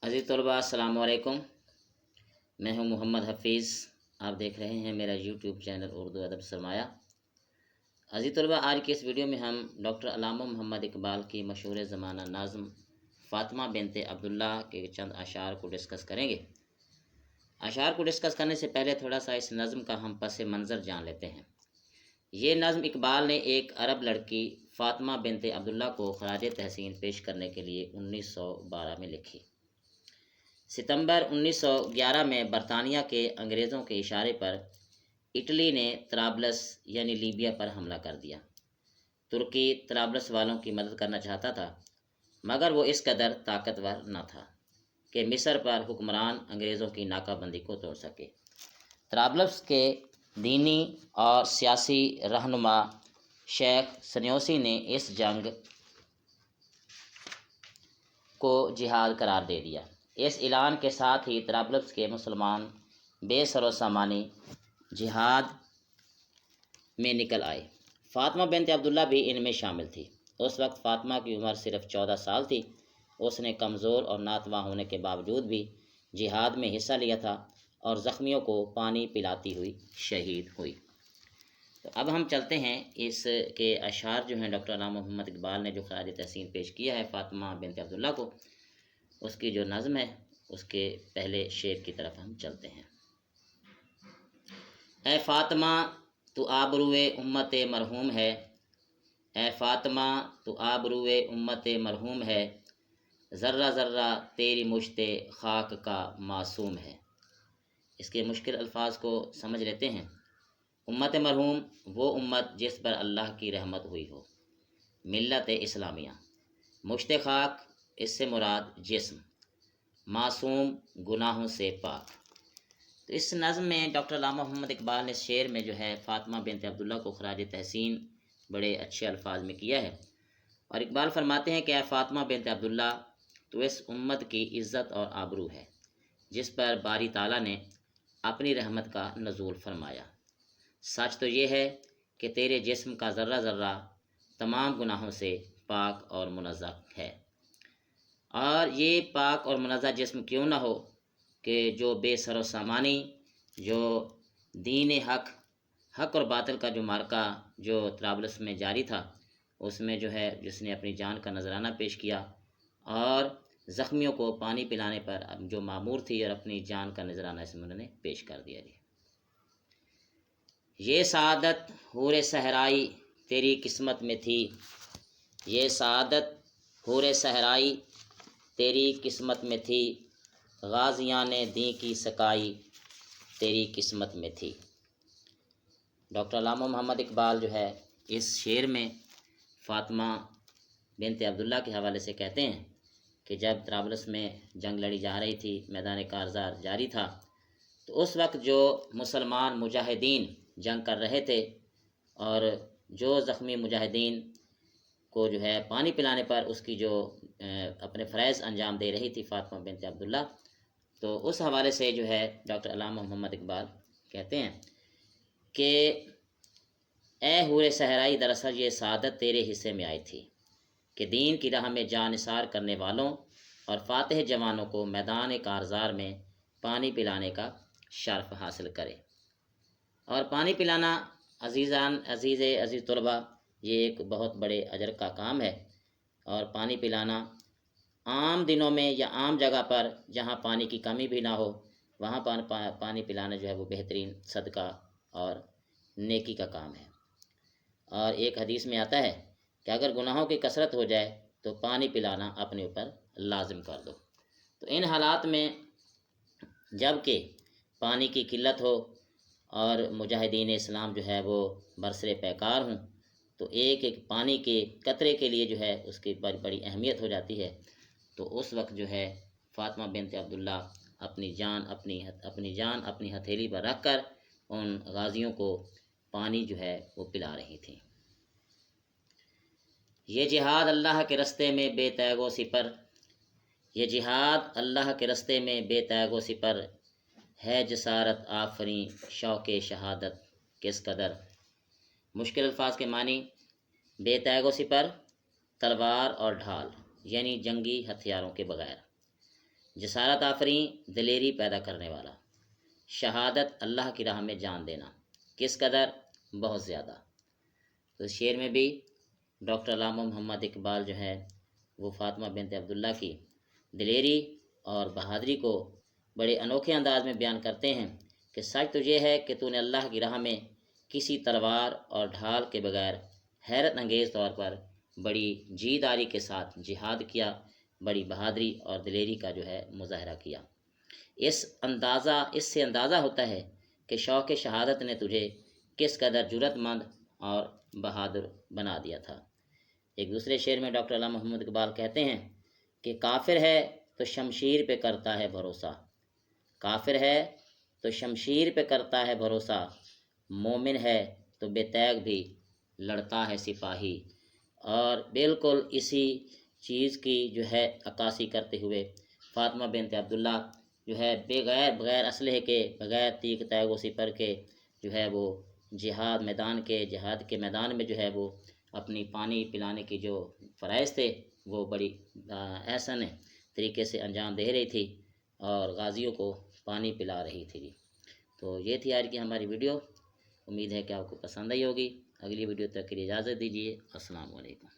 عزیز طلباء السلام علیکم، میں ہوں محمد حفیظ۔ آپ دیکھ رہے ہیں میرا یوٹیوب چینل اردو ادب سرمایہ۔ عزیز طلباء، آج کی اس ویڈیو میں ہم ڈاکٹر علامہ محمد اقبال کی مشہور زمانہ نظم فاطمہ بنت عبداللہ کے چند اشعار کو ڈسکس کریں گے۔ اشعار کو ڈسکس کرنے سے پہلے تھوڑا سا اس نظم کا ہم پس منظر جان لیتے ہیں۔ یہ نظم اقبال نے ایک عرب لڑکی فاطمہ بنت عبداللہ کو خراج تحسین پیش کرنے کے لیے 1912 میں لکھی۔ ستمبر 1911 میں برطانیہ کے انگریزوں کے اشارے پر اٹلی نے طرابلس یعنی لیبیا پر حملہ کر دیا۔ ترکی طرابلس والوں کی مدد کرنا چاہتا تھا، مگر وہ اس قدر طاقتور نہ تھا کہ مصر پر حکمران انگریزوں کی ناکہ بندی کو توڑ سکے۔ طرابلس کے دینی اور سیاسی رہنما شیخ سنیوسی نے اس جنگ کو جہاد قرار دے دیا۔ اس اعلان کے ساتھ ہی طرابلس کے مسلمان بے سر و سامانی جہاد میں نکل آئے۔ فاطمہ بنت عبداللہ بھی ان میں شامل تھی۔ اس وقت فاطمہ کی عمر صرف 14 سال تھی۔ اس نے کمزور اور ناتواں ہونے کے باوجود بھی جہاد میں حصہ لیا تھا اور زخمیوں کو پانی پلاتی ہوئی شہید ہوئی۔ تو اب ہم چلتے ہیں اس کے اشعار جو ہیں ڈاکٹر علامہ محمد اقبال نے جو خراج تحسین پیش کیا ہے فاطمہ بنت عبداللہ کو، اس کی جو نظم ہے اس کے پہلے شعر کی طرف ہم چلتے ہیں۔ اے فاطمہ تو آبروئے امت مرحوم ہے، اے فاطمہ تو آبروئے امت مرحوم ہے، ذرہ ذرہ تیری مشت خاک کا معصوم ہے۔ اس کے مشکل الفاظ کو سمجھ لیتے ہیں۔ امت مرحوم وہ امت جس پر اللہ کی رحمت ہوئی ہو، ملت اسلامیہ۔ مشت خاک اس سے مراد جسم، معصوم گناہوں سے پاک۔ تو اس نظم میں ڈاکٹر علامہ محمد اقبال نے شعر میں جو ہے فاطمہ بنت عبداللہ کو خراج تحسین بڑے اچھے الفاظ میں کیا ہے، اور اقبال فرماتے ہیں کہ اے فاطمہ بنت عبداللہ، تو اس امت کی عزت اور آبرو ہے جس پر باری تعالیٰ نے اپنی رحمت کا نزول فرمایا۔ سچ تو یہ ہے کہ تیرے جسم کا ذرہ ذرہ تمام گناہوں سے پاک اور منزہ ہے، اور یہ پاک اور منزہ جسم کیوں نہ ہو کہ جو بے سر و سامانی، جو دین حق اور باطل کا جو معرکہ جو طرابلس میں جاری تھا، اس میں جو ہے جس نے اپنی جان کا نذرانہ پیش کیا اور زخمیوں کو پانی پلانے پر جو مامور تھی اور اپنی جان کا نذرانہ اس میں انہوں نے پیش کر دیا۔ یہ سعادت حور صحرائی تیری قسمت میں تھی، یہ سعادت حور صحرائی تیری قسمت میں تھی، غازیاں نے دین کی سکائی تیری قسمت میں تھی۔ ڈاکٹر علامہ محمد اقبال جو ہے اس شعر میں فاطمہ بنت عبداللہ کے حوالے سے کہتے ہیں کہ جب طرابلس میں جنگ لڑی جا رہی تھی، میدان کارزار جاری تھا، تو اس وقت جو مسلمان مجاہدین جنگ کر رہے تھے اور جو زخمی مجاہدین کو جو ہے پانی پلانے پر اس کی جو اپنے فرائض انجام دے رہی تھی فاطمہ بنت عبداللہ، تو اس حوالے سے جو ہے ڈاکٹر علامہ محمد اقبال کہتے ہیں کہ اے حور صحرائی، دراصل یہ سعادت تیرے حصے میں آئی تھی کہ دین کی راہ میں جاں نثار کرنے والوں اور فاتح جوانوں کو میدان کارزار میں پانی پلانے کا شرف حاصل کرے۔ اور پانی پلانا عزیز طلباء، یہ ایک بہت بڑے اجر کا کام ہے، اور پانی پلانا عام دنوں میں یا عام جگہ پر جہاں پانی کی کمی بھی نہ ہو، وہاں پانی پلانا جو ہے وہ بہترین صدقہ اور نیکی کا کام ہے۔ اور ایک حدیث میں آتا ہے کہ اگر گناہوں کی کثرت ہو جائے تو پانی پلانا اپنے اوپر لازم کر دو۔ تو ان حالات میں جب کہ پانی کی قلت ہو اور مجاہدین اسلام جو ہے وہ برسر پیکار ہوں، تو ایک ایک پانی کے قطرے کے لیے جو ہے اس کی بڑی اہمیت ہو جاتی ہے۔ تو اس وقت جو ہے فاطمہ بنت عبداللہ اپنی جان اپنی ہتھیلی پر رکھ کر ان غازیوں کو پانی جو ہے وہ پلا رہی تھی۔ یہ جہاد اللہ کے رستے میں بے تیغ و سپر، یہ جہاد اللہ کے رستے میں بے تیغ و سپر، ہے جسارت آفریں شوق شہادت کس قدر۔ مشکل الفاظ کے معنی: بے تیغ و سپر، تلوار اور ڈھال یعنی جنگی ہتھیاروں کے بغیر، جسارت آفرین دلیری پیدا کرنے والا، شہادت اللہ کی راہ میں جان دینا، کس قدر؟ بہت زیادہ۔ تو اس شعر میں بھی ڈاکٹر علامہ محمد اقبال جو ہے وہ فاطمہ بنت عبداللہ کی دلیری اور بہادری کو بڑے انوکھے انداز میں بیان کرتے ہیں کہ سچ تو یہ ہے کہ تو نے اللہ کی راہ میں کسی تلوار اور ڈھال کے بغیر حیرت انگیز طور پر بڑی جیداری کے ساتھ جہاد کیا، بڑی بہادری اور دلیری کا جو ہے مظاہرہ کیا۔ اس سے اندازہ ہوتا ہے کہ شوق شہادت نے تجھے کس قدر جرأت مند اور بہادر بنا دیا تھا۔ ایک دوسرے شعر میں ڈاکٹر علامہ محمد اقبال کہتے ہیں کہ کافر ہے تو شمشیر پہ کرتا ہے بھروسہ، کافر ہے تو شمشیر پہ کرتا ہے بھروسہ، مومن ہے تو بے تیغ بھی لڑتا ہے سپاہی۔ اور بالکل اسی چیز کی جو ہے عکاسی کرتے ہوئے فاطمہ بنت عبداللہ جو ہے بغیر اسلحے کے، بغیر تیغ تیغ و سپر کے جو ہے وہ جہاد کے میدان میں جو ہے وہ اپنی پانی پلانے کی جو فرائض تھے وہ بڑی احسن طریقے سے انجام دے رہی تھی اور غازیوں کو پانی پلا رہی تھی۔ تو یہ تھی آج کی ہماری ویڈیو، امید ہے کہ آپ کو پسند آئی ہوگی۔ اگلی ویڈیو تک کے لیے اجازت دیجیے۔ السلام علیکم۔